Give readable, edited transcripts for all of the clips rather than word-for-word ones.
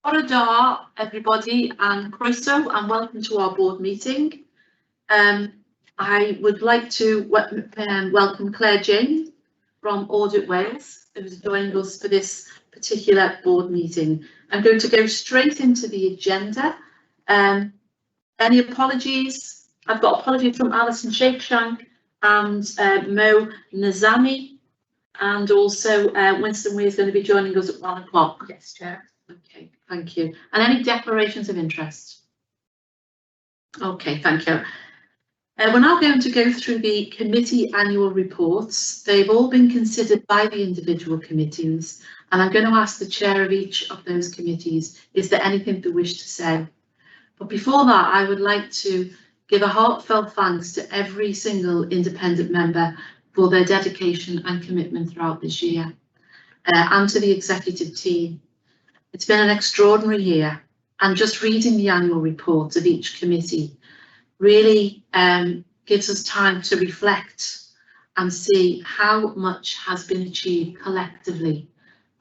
Bwrdd Dda, everybody, and croeso, and welcome to our board meeting. I would like to welcome Claire James from Audit Wales, who's joining us for this particular board meeting. I'm going to go straight into the agenda. Any apologies? I've got apologies from Alison Shakeshank and Mo Nazami, and also Winston Weir is going to be joining us at 1 o'clock. Yes, Chair. Okay, thank you. And any declarations of interest? Okay, thank you. We're now going to go through the committee annual reports. They've all been considered by the individual committees, and I'm going to ask the chair of each of those committees, is there anything they wish to say? But before that, I would like to give a heartfelt thanks to every single independent member for their dedication and commitment throughout this year, and to the executive team. It's been an extraordinary year, and just reading the annual reports of each committee really gives us time to reflect and see how much has been achieved collectively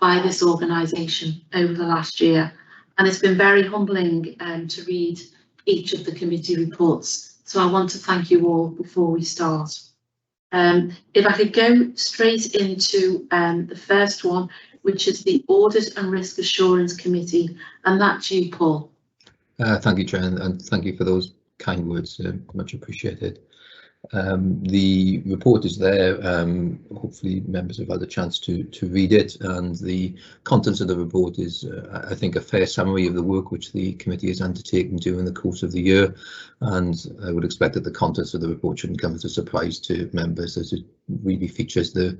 by this organisation over the last year. And it's been very humbling to read each of the committee reports. So I want to thank you all before we start. If I could go straight into the first one, which is the Audit and Risk Assurance Committee, and that's you, Paul. Thank you, Chair, and thank you for those kind words, much appreciated. The report is there. Hopefully members have had a chance to read it, and the contents of the report is, I think, a fair summary of the work which the committee has undertaken during the course of the year, and I would expect that the contents of the report shouldn't come as a surprise to members, as it really features the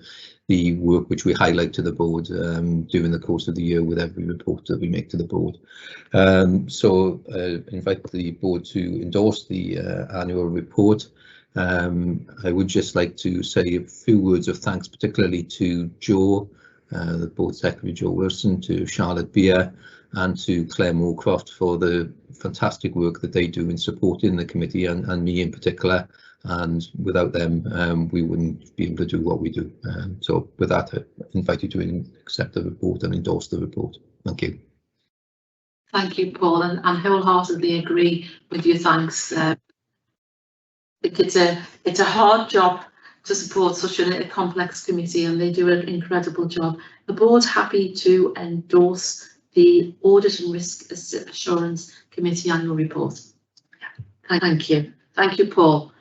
work which we highlight to the board during the course of the year with every report that we make to the board. So invite the board to endorse the annual report. I would just like to say a few words of thanks, particularly to Joe, the board secretary Joe Wilson, to Charlotte Beer and to Claire Moorcroft for the fantastic work that they do in supporting the committee and me in particular. And without them, we wouldn't be able to do what we do. So with that, I invite you to accept the report and endorse the report. Thank you. Thank you, Paul, and wholeheartedly agree with your thanks. It's a hard job to support such a complex committee, and they do an incredible job. The board's happy to endorse the Audit and Risk Assurance Committee annual report. Thank you. Thank you, Paul.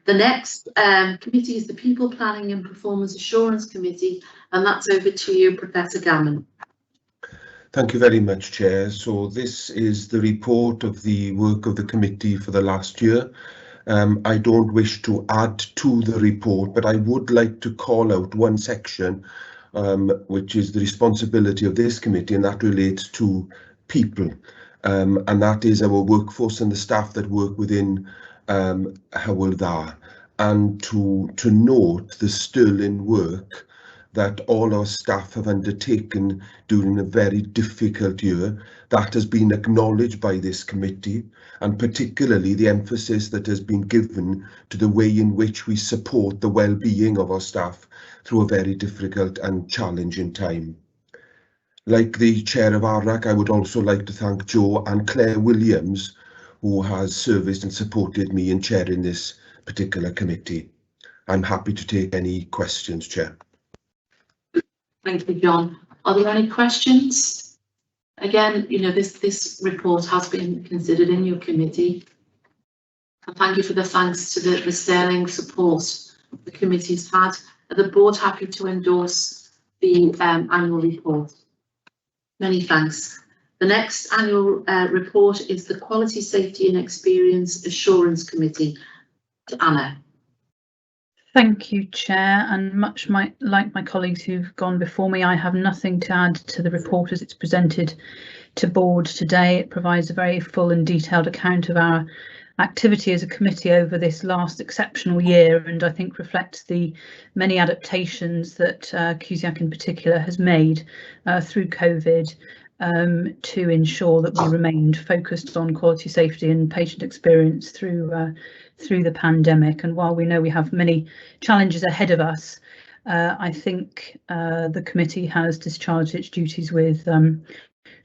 The next committee is the People Planning and Performance Assurance Committee, and that's over to you, Professor Gammon. Thank you very much, Chair. So this is the report of the work of the committee for the last year. I don't wish to add to the report, but I would like to call out one section which is the responsibility of this committee, and that relates to people, and that is our workforce and the staff that work within Hywel Dda, and to note the sterling work that all our staff have undertaken during a very difficult year. That has been acknowledged by this committee, and particularly the emphasis that has been given to the way in which we support the well-being of our staff through a very difficult and challenging time. Like the chair of ARAC, I would also like to thank Joe and Claire Williams, who has serviced and supported me in chairing this particular committee. I'm happy to take any questions, Chair. Thank you, John. Are there any questions? Again, you know, this report has been considered in your committee. And thank you for the thanks to the sterling support the committee's had. Are the board happy to endorse the annual report? Many thanks. The next annual report is the Quality, Safety and Experience Assurance Committee. Anna. Thank you, Chair, and much like my colleagues who've gone before me, I have nothing to add to the report as it's presented to board today. It provides a very full and detailed account of our activity as a committee over this last exceptional year, and I think reflects the many adaptations that CUSIAC in particular has made through COVID to ensure that we remained focused on quality, safety and patient experience through the pandemic. And while we know we have many challenges ahead of us, I think the committee has discharged its duties with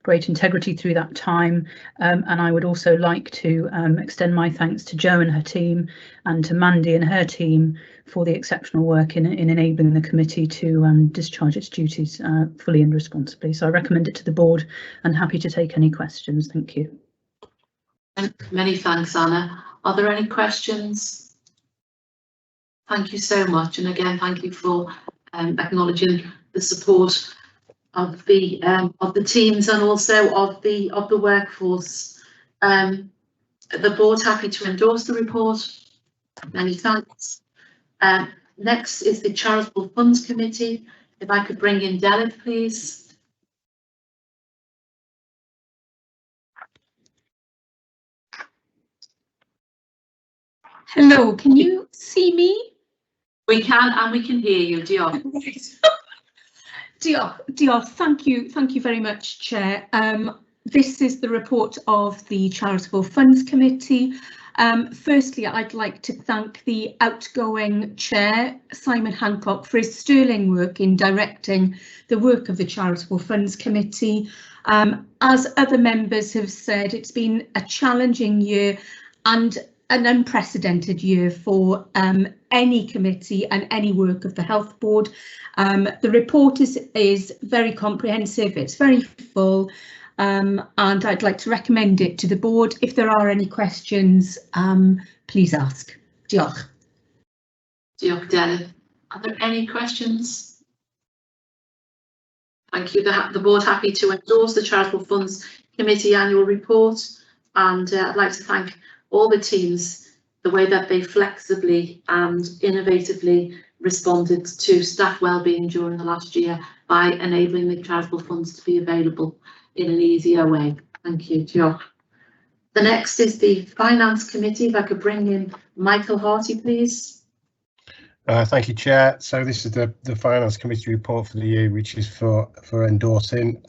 great integrity through that time, and I would also like to extend my thanks to Jo and her team and to Mandy and her team for the exceptional work in enabling the committee to discharge its duties fully and responsibly. So I recommend it to the board and happy to take any questions. Thank you. Many thanks, Anna. Are there any questions? Thank you so much, and again, thank you for acknowledging the support of the teams and also of the workforce. The board happy to endorse the report. Many thanks. Next is the Charitable Funds Committee. If I could bring in Delith, please. Hello, can you see me? We can, and we can hear you, Diolch. Diolch, thank you very much, Chair. This is the report of the Charitable Funds Committee. Firstly, I'd like to thank the outgoing Chair, Simon Hancock, for his sterling work in directing the work of the Charitable Funds Committee. As other members have said, it's been a challenging year and an unprecedented year for any committee and any work of the Health Board. The report is very comprehensive, it's very full, and I'd like to recommend it to the board. If there are any questions, please ask. Diolch. Diolch, Delith. Are there any questions? Thank you. The board happy to endorse the Charitable Funds Committee annual report, and I'd like to thank all the teams, the way that they flexibly and innovatively responded to staff wellbeing during the last year by enabling the charitable funds to be available in an easier way. Thank you, Diolch. The next is the Finance Committee. If I could bring in Michael Harty, please. Thank you, Chair. So this is the Finance Committee report for the year, which is for endorsing.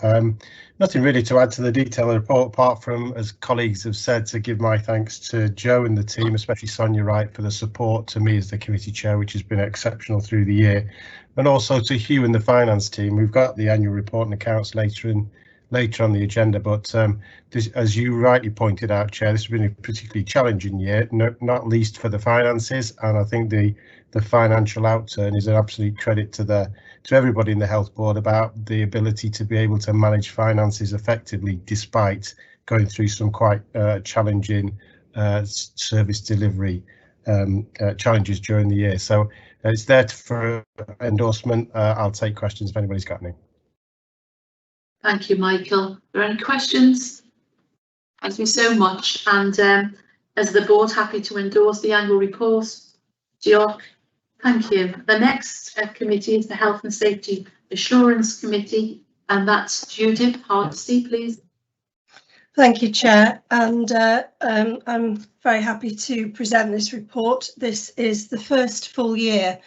Nothing really to add to the detail of the report, apart from, as colleagues have said, to give my thanks to Jo and the team, especially Sonia Wright, for the support to me as the committee chair, which has been exceptional through the year, and also to Hugh and the finance team. We've got the annual report and accounts later on the agenda, but this, as you rightly pointed out, Chair, this has been a particularly challenging year, not least for the finances, and I think the financial outturn is an absolute credit to everybody in the Health Board about the ability to be able to manage finances effectively despite going through some quite challenging service delivery challenges during the year. So it's there for endorsement. I'll take questions if anybody's got any. Thank you, Michael. Are there any questions? Thank you so much. And as the board happy to endorse the annual report, Diolch. Thank you. The next committee is the Health and Safety Assurance Committee, and that's Judith Hardesty, please. Thank you, Chair, and I'm very happy to present this report. This is the first full year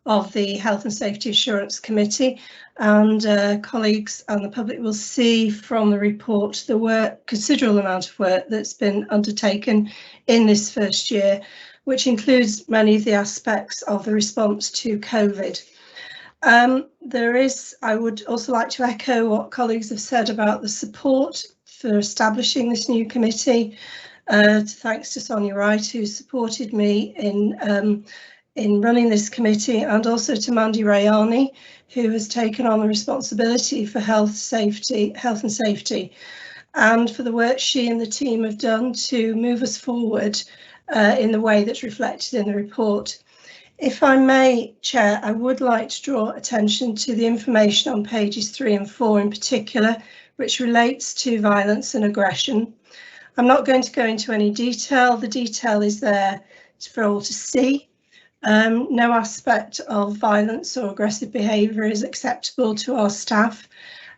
of the Health and Safety Assurance Committee, and colleagues and the public will see from the report the considerable amount of work that's been undertaken in this first year, which includes many of the aspects of the response to COVID. I would also like to echo what colleagues have said about the support for establishing this new committee. Thanks to Sonia Wright, who supported me in running this committee, and also to Mandy Rayani, who has taken on the responsibility for health and safety, and for the work she and the team have done to move us forward in the way that's reflected in the report. If I may, Chair, I would like to draw attention to the information on pages 3 and 4 in particular, which relates to violence and aggression. I'm not going to go into any detail. The detail is there for all to see. No aspect of violence or aggressive behaviour is acceptable to our staff.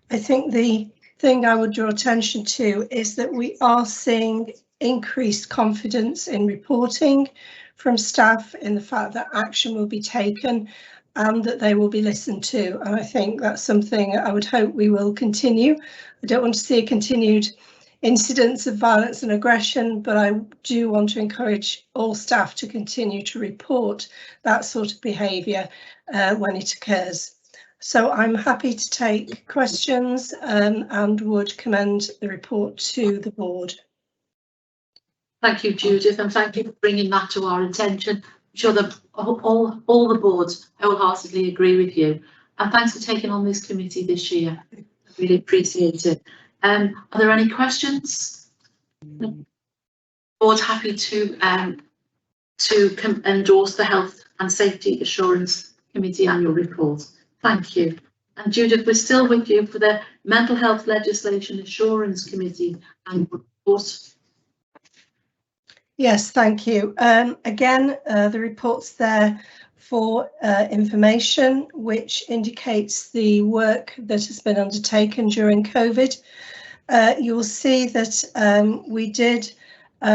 I think the thing I would draw attention to is that we are seeing increased confidence in reporting from staff, in the fact that action will be taken and that they will be listened to. And I think that's something I would hope we will continue. I don't want to see a continued incidents of violence and aggression, but I do want to encourage all staff to continue to report that sort of behaviour when it occurs. So I'm happy to take questions and would commend the report to the board. Thank you, Judith, and thank you for bringing that to our attention. I'm sure that all the boards wholeheartedly agree with you. And thanks for taking on this committee this year. I really appreciate it. Are there any questions? Board's happy to endorse the Health and Safety Assurance Committee annual report. Thank you. And Judith, we're still with you for the Mental Health Legislation Assurance Committee annual report. Yes, thank you. Again, the report's there for information, which indicates the work that has been undertaken during COVID. You will see that we did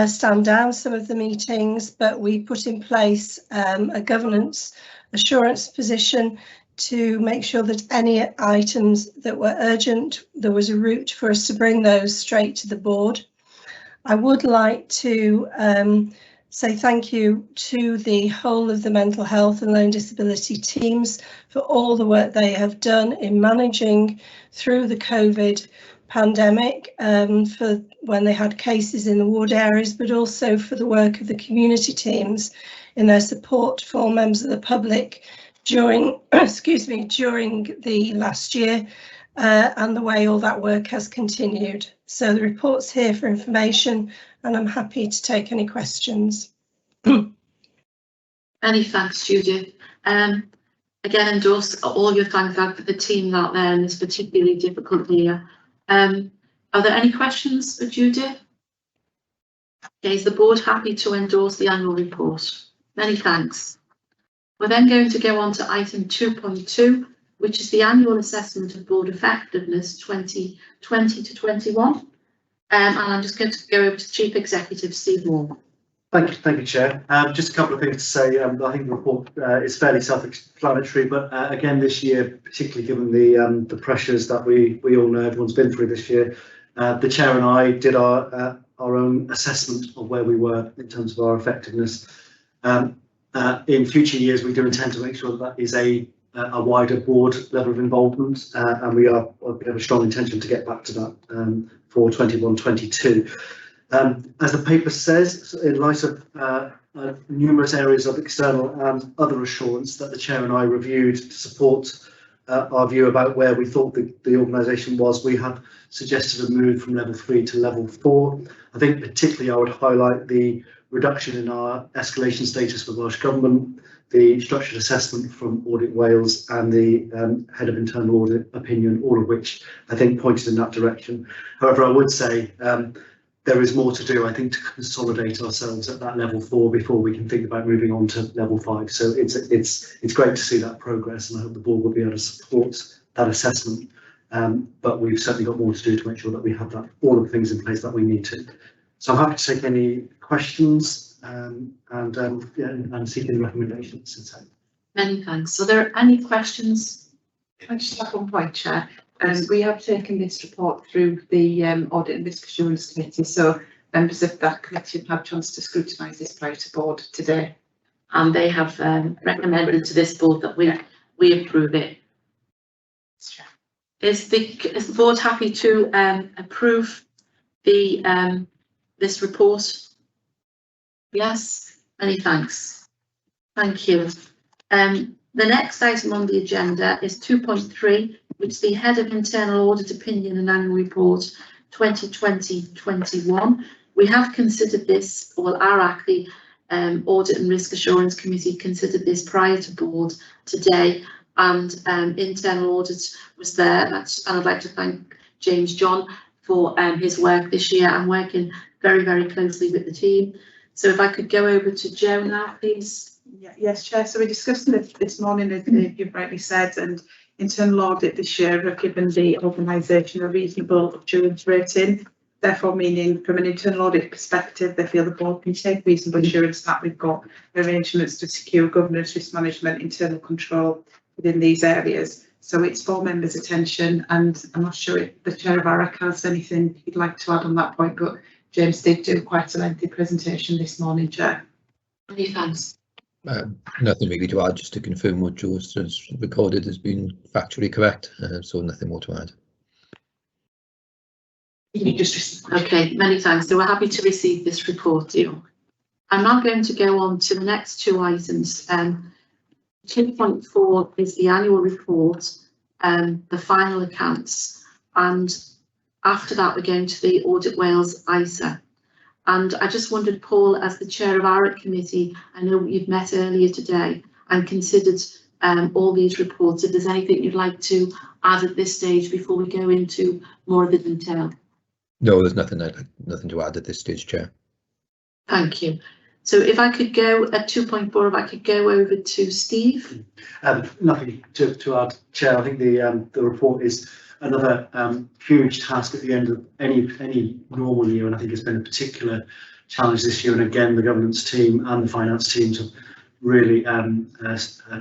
stand down some of the meetings, but we put in place a governance assurance position to make sure that any items that were urgent, there was a route for us to bring those straight to the board. I would like to say thank you to the whole of the mental health and learning disability teams for all the work they have done in managing through the COVID pandemic, for when they had cases in the ward areas, but also for the work of the community teams in their support for members of the public during, during the last year, and the way all that work has continued. So the report's here for information, and I'm happy to take any questions. Many thanks, Judith. Again, endorse all your thanks out for the team out there in this particularly difficult year. Are there any questions for Judith? Okay, is the board happy to endorse the annual report? Many thanks. We're then going to go on to item 2.2, which is the annual assessment of board effectiveness 2020 to 21. And I'm just going to go over to Chief Executive Steve Moore. Thank you, Chair. Just a couple of things to say. I think the report is fairly self-explanatory, but again this year, particularly given the pressures that we all know everyone's been through this year, the Chair and I did our own assessment of where we were in terms of our effectiveness. In future years, we do intend to make sure that is a wider board level of involvement, and we have a strong intention to get back to that for 21-22. As the paper says, in light of numerous areas of external and other assurance that the Chair and I reviewed to support our view about where we thought the organisation was, we have suggested a move from level 3 to level 4. I think particularly I would highlight the reduction in our escalation status for Welsh Government, the structured assessment from Audit Wales, and the Head of Internal Audit opinion, all of which I think pointed in that direction. However, I would say there is more to do, I think, to consolidate ourselves at that level 4 before we can think about moving on to level 5. So it's great to see that progress, and I hope the board will be able to support that assessment. But we've certainly got more to do to make sure that we have all of the things in place that we need to. So I'm happy to take any questions and seek any recommendations. Many thanks. Are there any questions? Can I just have one point, Chair? We have taken this report through the Audit and Risk Assurance Committee, so members of that committee have had a chance to scrutinise this prior to board today. And they have recommended to this board that we approve it. Is the board happy to approve the this report? Yes, many thanks. Thank you. The next item on the agenda is 2.3, which is the Head of Internal Audit Opinion and Annual Report 2020-21. We have considered this, or our ACLI Audit and Risk Assurance Committee considered this prior to board today, and internal audit was there. And I'd like to thank James John for his work this year and working very, very closely with the team. So if I could go over to Jo now, please. Yes, Chair. So we're discussing it this morning, as you've rightly said, and internal audit this year have given the organisation a reasonable assurance rating, therefore meaning from an internal audit perspective, they feel the board can take reasonable assurance that we've got arrangements to secure governance, risk management, internal control within these areas. So it's for members' attention, and I'm not sure if the Chair of ARAC has anything he'd like to add on that point, but James did do quite a lengthy presentation this morning, Chair. Many thanks. Nothing really to add, just to confirm what Joe's has recorded has been factually correct, so nothing more to add. Okay, many thanks. So we're happy to receive this report, deal. I'm now going to go on to the next two items. 2.4 is the annual report, the final accounts, and after that we're going to the Audit Wales ISA. And I just wondered, Paul, as the chair of our committee, I know you've met earlier today and considered all these reports, if there's anything you'd like to add at this stage before we go into more of the detail. No, there's nothing to add at this stage, Chair. Thank you. So if I could go at 2.4, if I could go over to Steve. Nothing to add, Chair. I think the report is another huge task at the end of any normal year, and I think it's been a particular challenge this year. And again, the governance team and the finance teams have really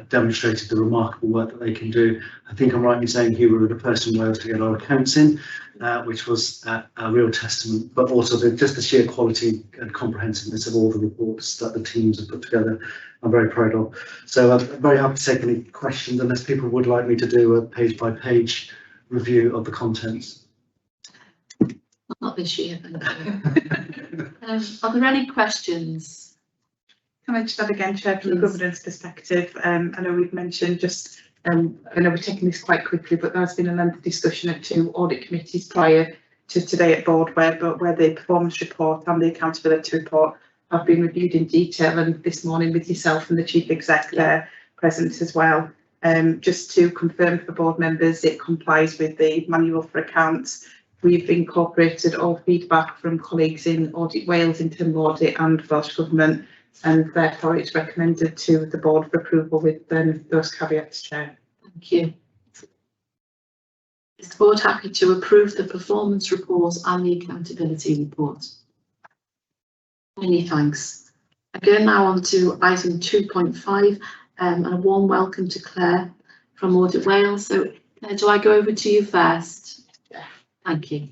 demonstrated the remarkable work that they can do. I think I'm right in saying here we were the first in Wales to get our accounts in, which was a real testament, but also just the sheer quality and comprehensiveness of all the reports that the teams have put together. I'm very proud of. So I'm very happy to take any questions, unless people would like me to do a page by page review of the contents. Not this year, thank you. Are there any questions? Can I just add again, Chair, from a governance perspective? I know we've mentioned just, I know we're taking this quite quickly, but there's been a lengthy discussion at two audit committees prior to today at board where the performance report and the accountability report have been reviewed in detail, and this morning with yourself and the Chief Exec there present as well. Just to confirm for board members, it complies with the manual for accounts. We've incorporated all feedback from colleagues in Audit Wales, Internal Audit and Welsh Government, and therefore it's recommended to the board for approval with those caveats, Chair. Thank you. Is the board happy to approve the performance report and the accountability report? Many thanks. I go now on to item 2.5 and a warm welcome to Claire from Audit Wales. So do I go over to you first? Yeah. Thank you.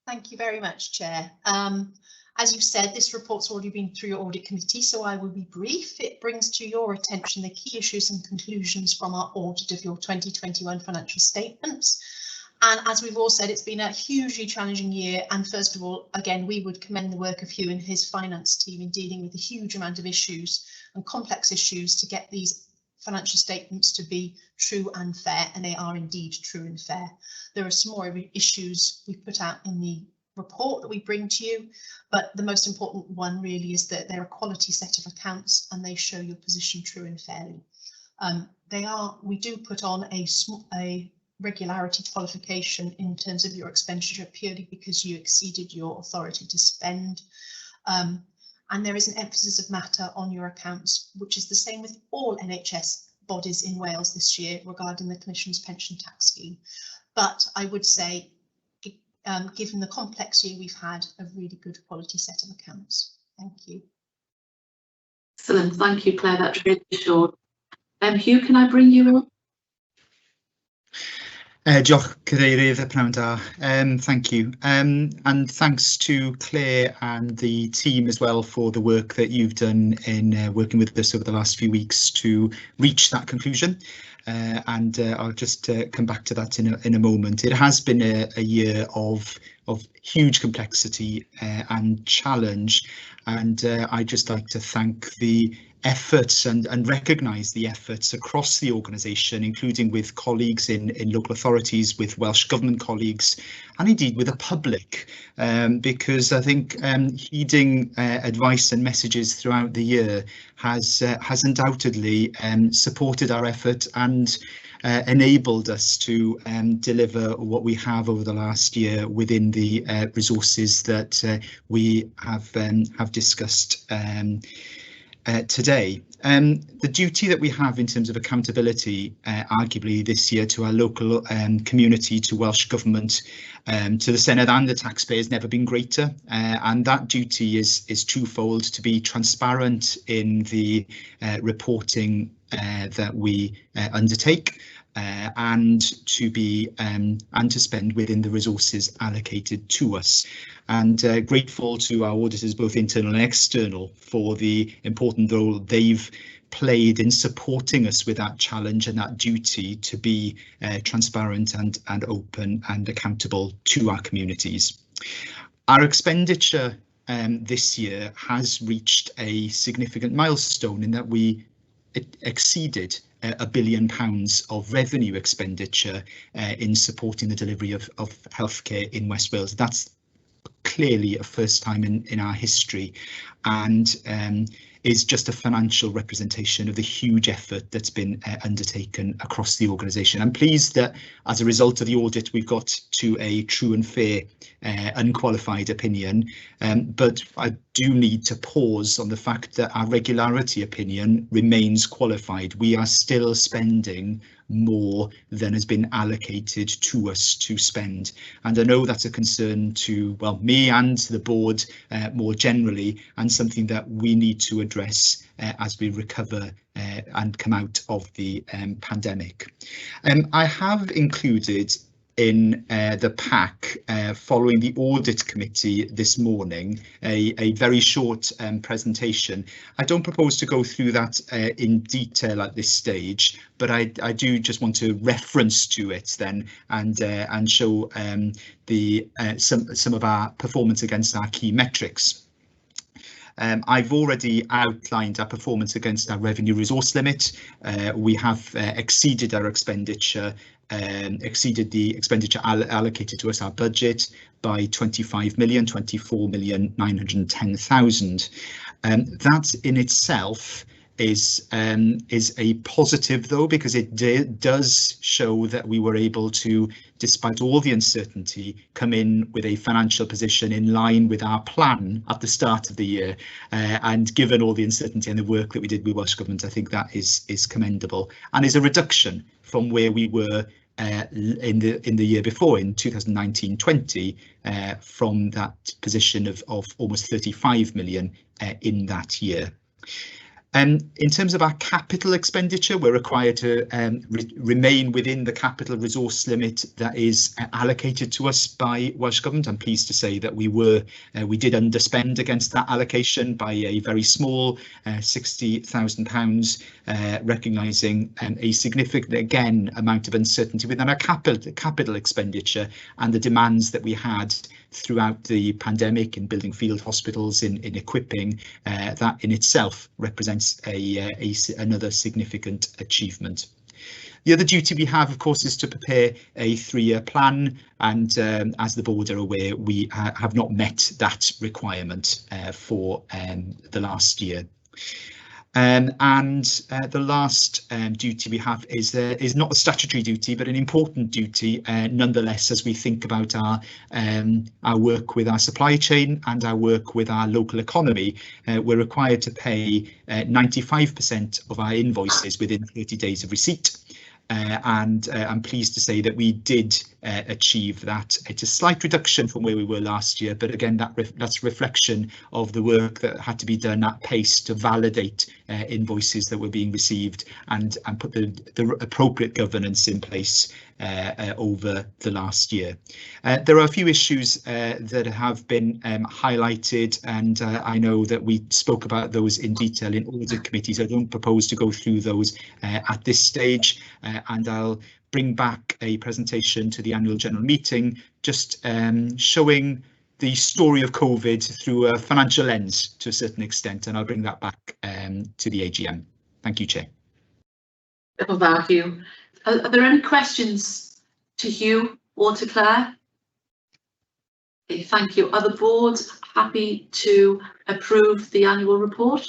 Thank you very much, Chair. As you said, this report's already been through your audit committee, so I will be brief. It brings to your attention the key issues and conclusions from our audit of your 2021 financial statements. And as we've all said, it's been a hugely challenging year. And first of all, again, we would commend the work of Hugh and his finance team in dealing with a huge amount of issues and complex issues to get these financial statements to be true and fair, and they are indeed true and fair. There are some more issues we put out in the report that we bring to you, but the most important one really is that they're a quality set of accounts and they show your position true and fairly. We do put on a regularity qualification in terms of your expenditure purely because you exceeded your authority to spend, and there is an emphasis of matter on your accounts, which is the same with all NHS bodies in Wales this year regarding the Commission's pension tax scheme. But I would say, given the complex year we've had, a really good quality set of accounts. Thank you. Excellent, thank you, Claire. That's really short. Hugh, can I bring you on? Diolch Cadeirydd y Pnawn Da. Thank you, and thanks to Claire and the team as well for the work that you've done in working with us over the last few weeks to reach that conclusion. And I'll just come back to that in a moment. It has been a year of huge complexity and challenge, and I'd just like to thank the efforts and recognise the efforts across the organisation, including with colleagues in local authorities, with Welsh Government colleagues, and indeed with the public, because I think heeding advice and messages throughout the year has undoubtedly supported our effort and enabled us to deliver what we have over the last year within the resources that we have discussed today. The duty that we have in terms of accountability, arguably this year, to our local community, to Welsh Government, to the Senedd and the taxpayers, never been greater, and that duty is twofold: to be transparent in the reporting that we undertake, and to spend within the resources allocated to us. And grateful to our auditors, both internal and external, for the important role they've played in supporting us with that challenge and that duty to be transparent and open and accountable to our communities. Our expenditure this year has reached a significant milestone in that we exceeded £1 billion of revenue expenditure in supporting the delivery of healthcare in West Wales. That's clearly a first time in our history, and is just a financial representation of the huge effort that's been undertaken across the organisation. I'm pleased that as a result of the audit we've got to a true and fair unqualified opinion, but I do need to pause on the fact that our regularity opinion remains qualified. We are still spending more than has been allocated to us to spend, and I know that's a concern to, well, me and the board more generally, and something that we need to address as we recover and come out of the pandemic. I have included in the pack, following the audit committee this morning, a very short presentation. I don't propose to go through that in detail at this stage, but I do just want to reference to it then and show some of our performance against our key metrics. I've already outlined our performance against our revenue resource limit. We have exceeded our expenditure, exceeded the expenditure allocated to us, our budget, by 24,910,000. That in itself is a positive, though, because it does show that we were able to, despite all the uncertainty, come in with a financial position in line with our plan at the start of the year. And given all the uncertainty and the work that we did with Welsh Government, I think that is commendable, and is a reduction from where we were in the year before, in 2019-20, from that position of almost 35 million in that year. In terms of our capital expenditure, we're required to remain within the capital resource limit that is allocated to us by Welsh Government. I'm pleased to say that we did underspend against that allocation by a very small £60,000, recognising a significant, again, amount of uncertainty within our capital expenditure and the demands that we had throughout the pandemic in building field hospitals, in equipping. That in itself represents another significant achievement. The other duty we have, of course, is to prepare a 3-year plan, and as the board are aware, we have not met that requirement for the last year. And the last duty we have is not a statutory duty, but an important duty nonetheless, as we think about our work with our supply chain and our work with our local economy. We're required to pay 95% of our invoices within 30 days of receipt. And I'm pleased to say that we did achieve that. It's a slight reduction from where we were last year, but again, that's a reflection of the work that had to be done at pace to validate invoices that were being received and put the appropriate governance in place over the last year. There are a few issues that have been highlighted, and I know that we spoke about those in detail in audit committees. I don't propose to go through those at this stage, and I'll bring back a presentation to the annual general meeting, just showing the story of COVID through a financial lens to a certain extent, and I'll bring that back to the AGM. Thank you, Chair. Thank you. Are there any questions to Hugh or to Claire? Okay, thank you. Are the board happy to approve the annual report?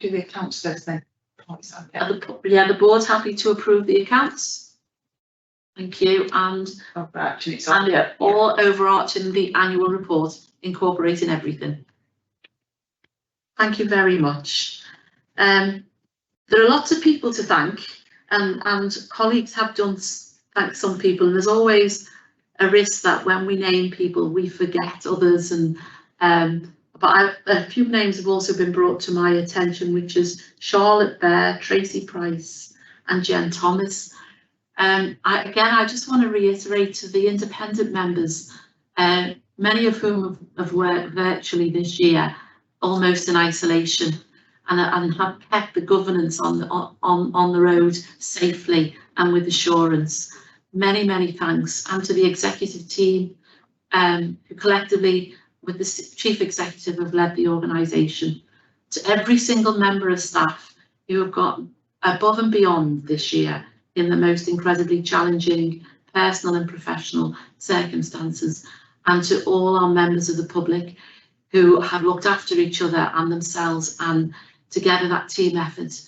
Do the accounts first then. The board's happy to approve the accounts. Thank you. And all overarching the annual report, incorporating everything. Thank you very much. There are lots of people to thank, and colleagues have done thank some people, and there's always a risk that when we name people we forget others, and but a few names have also been brought to my attention, which is Charlotte Bear, Tracy Price and Jen Thomas. I just want to reiterate to the independent members, many of whom have worked virtually this year, almost in isolation, and have kept the governance on the road safely and with assurance. Many thanks, and to the executive team, who collectively with the chief executive have led the organisation. To every single member of staff who have gone above and beyond this year in the most incredibly challenging personal and professional circumstances, and to all our members of the public who have looked after each other and themselves, and together that team effort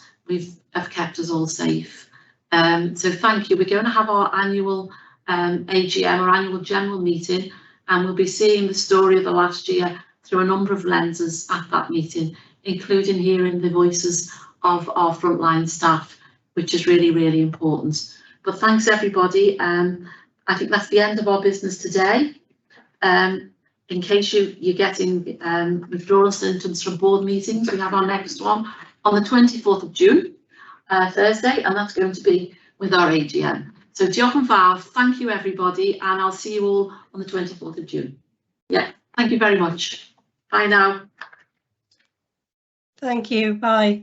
have kept us all safe. So thank you. We're going to have our annual AGM, or annual general meeting, and we'll be seeing the story of the last year through a number of lenses at that meeting, including hearing the voices of our frontline staff, which is really important. But thanks everybody. I think that's the end of our business today. In case you're getting withdrawal symptoms from board meetings, we have our next one on the 24th of June, Thursday, and that's going to be with our AGM. So diolch yn fawr, thank you everybody, and I'll see you all on the 24th of June. Yeah, thank you very much. Bye now. Thank you, bye.